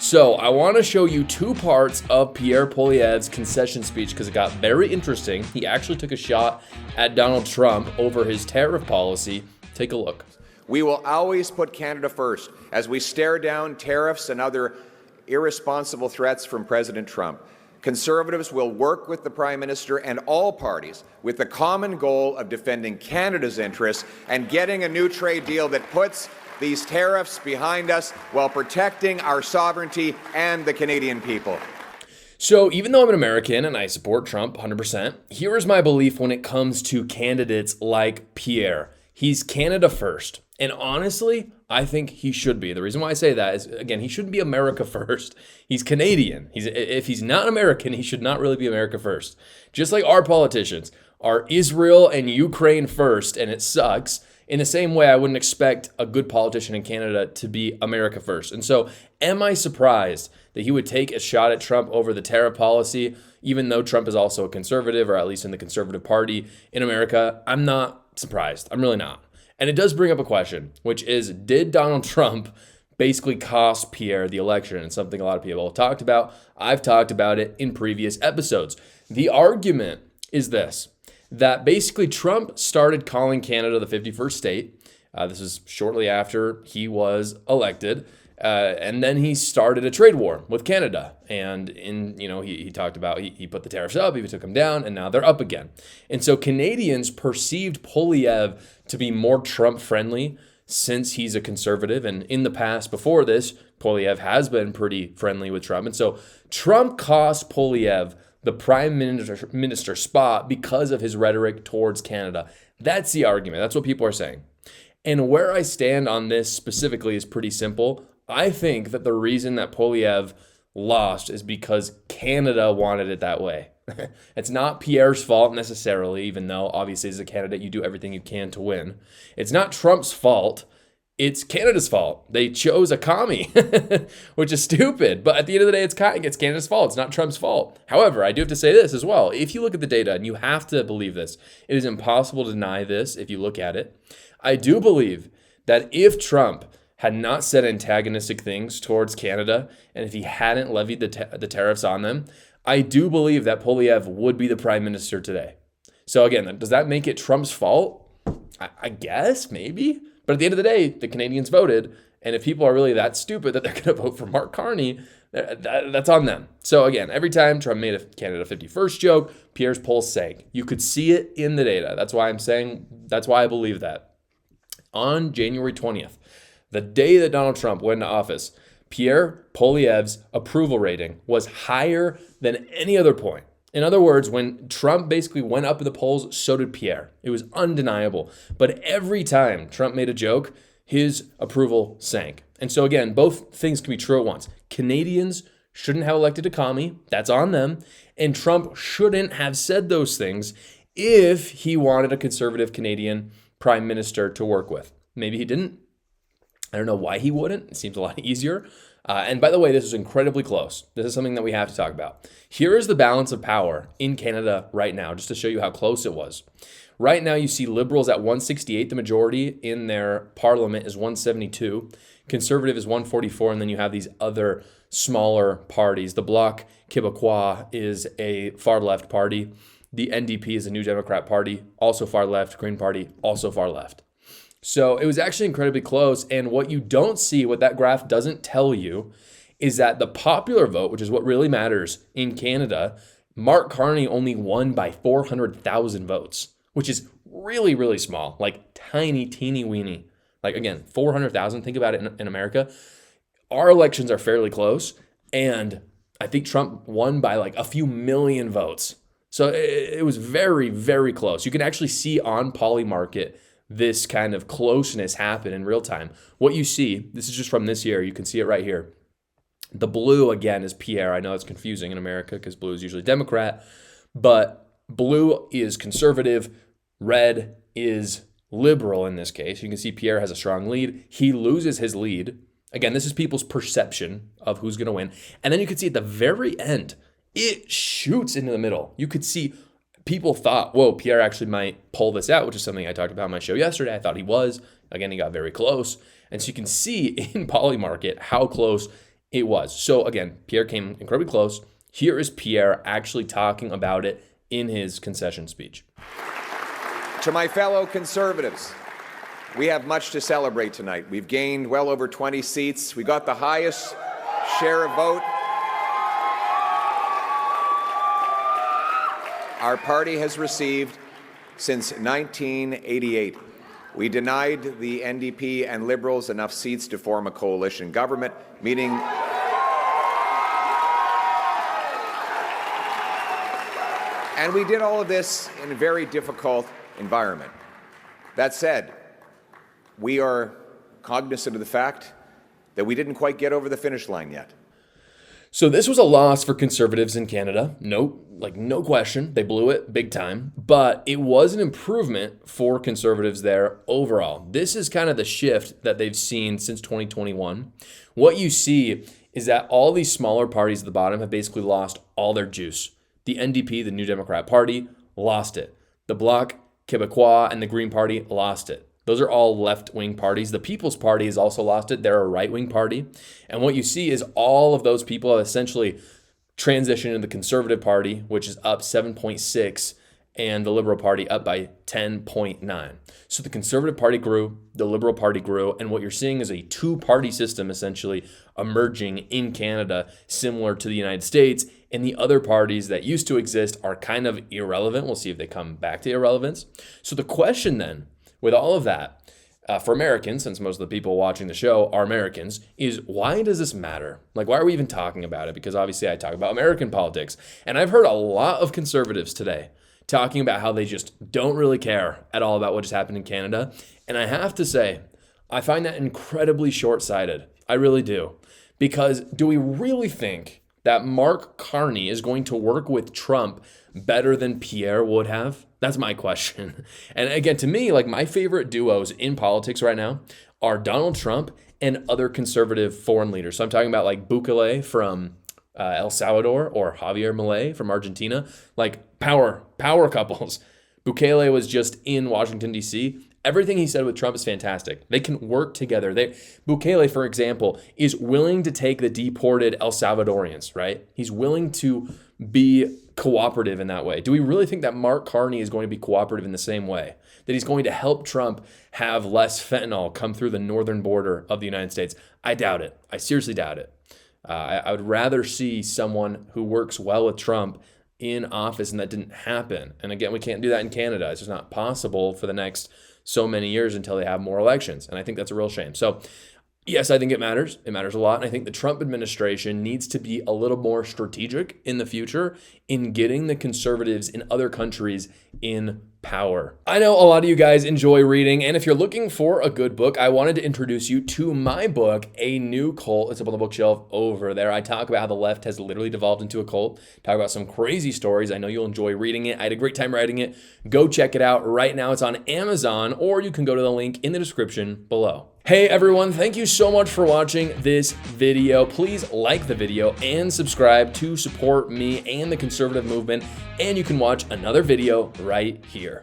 So I want to show you two parts of Pierre Poilievre's concession speech because it got very interesting. He actually took a shot at Donald Trump over his tariff policy. Take a look. We will always put Canada first as we stare down tariffs and other irresponsible threats from President Trump. Conservatives will work with the Prime Minister and all parties with the common goal of defending Canada's interests and getting a new trade deal that puts these tariffs behind us while protecting our sovereignty and the Canadian people. So even though I'm an American and I support Trump 100%, here is my belief when it comes to candidates like Pierre. He's Canada first. And honestly, I think he should be. The reason why I say that is, again, he shouldn't be America first. He's Canadian. If he's not American, he should not really be America first. Just like our politicians are Israel and Ukraine first, and it sucks. In the same way, I wouldn't expect a good politician in Canada to be America first. And so, am I surprised that he would take a shot at Trump over the tariff policy, even though Trump is also a conservative, or at least in the Conservative Party in America? I'm not surprised. I'm really not. And it does bring up a question, which is, did Donald Trump basically cost Pierre the election? And something a lot of people have talked about. I've talked about it in previous episodes. The argument is this, that basically Trump started calling Canada the 51st state. This was shortly after he was elected. And then he started a trade war with Canada. And he talked about, he put the tariffs up, he took them down, and now they're up again. And so Canadians perceived Poilievre to be more Trump friendly since he's a conservative. And in the past, before this, Poilievre has been pretty friendly with Trump. And so Trump cost Poilievre the prime minister spot because of his rhetoric towards Canada. That's the argument. That's what people are saying. And where I stand on this specifically is pretty simple. I think that the reason that Poilievre lost is because Canada wanted it that way. It's not Pierre's fault necessarily, even though obviously as a candidate you do everything you can to win. It's not Trump's fault. It's Canada's fault. They chose a commie, which is stupid. But at the end of the day, it's Canada's fault. It's not Trump's fault. However, I do have to say this as well. If you look at the data, and you have to believe this, it is impossible to deny this if you look at it. I do believe that if Trump had not said antagonistic things towards Canada, and if he hadn't levied the tariffs on them, I do believe that Poilievre would be the prime minister today. So again, does that make it Trump's fault? I guess, maybe. But at the end of the day, the Canadians voted, and if people are really that stupid that they're going to vote for Mark Carney, that's on them. So again, every time Trump made a Canada 51st joke, Pierre's polls sank. You could see it in the data. That's why I believe that. On January 20th, the day that Donald Trump went into office, Pierre Poilievre's approval rating was higher than any other point. In other words, when Trump basically went up in the polls, so did Pierre. It was undeniable. But every time Trump made a joke, his approval sank. And so again, both things can be true at once. Canadians shouldn't have elected a commie. That's on them. And Trump shouldn't have said those things if he wanted a conservative Canadian prime minister to work with. Maybe he didn't. I don't know why he wouldn't. It seems a lot easier. And by the way, this is incredibly close. This is something that we have to talk about. Here is the balance of power in Canada right now, just to show you how close it was. Right now, you see Liberals at 168. The majority in their parliament is 172. Conservative is 144. And then you have these other smaller parties. The Bloc Québécois is a far left party. The NDP is a New Democrat Party, also far left. Green Party, also far left. So it was actually incredibly close. And what you don't see, what that graph doesn't tell you, is that the popular vote, which is what really matters in Canada, Mark Carney only won by 400,000 votes, which is really, really small, like tiny, teeny weeny. Like again, 400,000, think about it in America. Our elections are fairly close. And I think Trump won by like a few million votes. So it was very, very close. You can actually see on Polymarket this kind of closeness happen in real time. What you see, this is just from this year, you can see it right here. The blue, again, is Pierre. I know it's confusing in America because blue is usually Democrat, but blue is conservative, red is liberal in this case. You can see Pierre has a strong lead. He loses his lead. Again, this is people's perception of who's going to win. And then you can see at the very end, it shoots into the middle. You could see people thought, whoa, Pierre actually might pull this out, which is something I talked about on my show yesterday. I thought he was. Again, he got very close. And so you can see in Polymarket how close it was. So again, Pierre came incredibly close. Here is Pierre actually talking about it in his concession speech. To my fellow Conservatives, we have much to celebrate tonight. We've gained well over 20 seats. We got the highest share of vote our party has received since 1988. We denied the NDP and Liberals enough seats to form a coalition government, meaning and we did all of this in a very difficult environment. That said, we are cognizant of the fact that we didn't quite get over the finish line yet. So this was a loss for Conservatives in Canada. No question. They blew it big time. But it was an improvement for Conservatives there overall. This is kind of the shift that they've seen since 2021. What you see is that all these smaller parties at the bottom have basically lost all their juice. The NDP, the New Democrat Party, lost it. The Bloc Québécois and the Green Party lost it. Those are all left-wing parties. The People's Party has also lost it. They're a right-wing party. And what you see is all of those people have essentially transitioned into the Conservative Party, which is up 7.6, and the Liberal Party up by 10.9. So the Conservative Party grew, the Liberal Party grew, and what you're seeing is a two-party system essentially emerging in Canada, similar to the United States. And the other parties that used to exist are kind of irrelevant. We'll see if they come back to irrelevance. So the question then, with all of that, for Americans, since most of the people watching the show are Americans, is why does this matter? Like, why are we even talking about it? Because obviously I talk about American politics. And I've heard a lot of Conservatives today talking about how they just don't really care at all about what just happened in Canada. And I have to say, I find that incredibly short-sighted. I really do. Because do we really think that Mark Carney is going to work with Trump better than Pierre would have? That's my question. And again, to me, like, my favorite duos in politics right now are Donald Trump and other conservative foreign leaders. So I'm talking about like Bukele from El Salvador or Javier Milei from Argentina, like power couples. Bukele was just in Washington, D.C. Everything he said with Trump is fantastic. They can work together. Bukele, for example, is willing to take the deported El Salvadorians, right? He's willing to be cooperative in that way. Do we really think that Mark Carney is going to be cooperative in the same way? That he's going to help Trump have less fentanyl come through the northern border of the United States? I doubt it. I seriously doubt it. I would rather see someone who works well with Trump in office, and that didn't happen. And again, we can't do that in Canada. It's just not possible for the next so many years until they have more elections. And I think that's a real shame. So yes, I think it matters. It matters a lot. And I think the Trump administration needs to be a little more strategic in the future in getting the conservatives in other countries in power. I know a lot of you guys enjoy reading, and if you're looking for a good book, I wanted to introduce you to my book, A New Cult. It's up on the bookshelf over there. I talk about how the left has literally devolved into a cult, talk about some crazy stories. I know you'll enjoy reading it. I had a great time writing it. Go check it out right now. It's on Amazon, or you can go to the link in the description below. Hey everyone, thank you so much for watching this video. Please like the video and subscribe to support me and the conservative movement, and you can watch another video right here.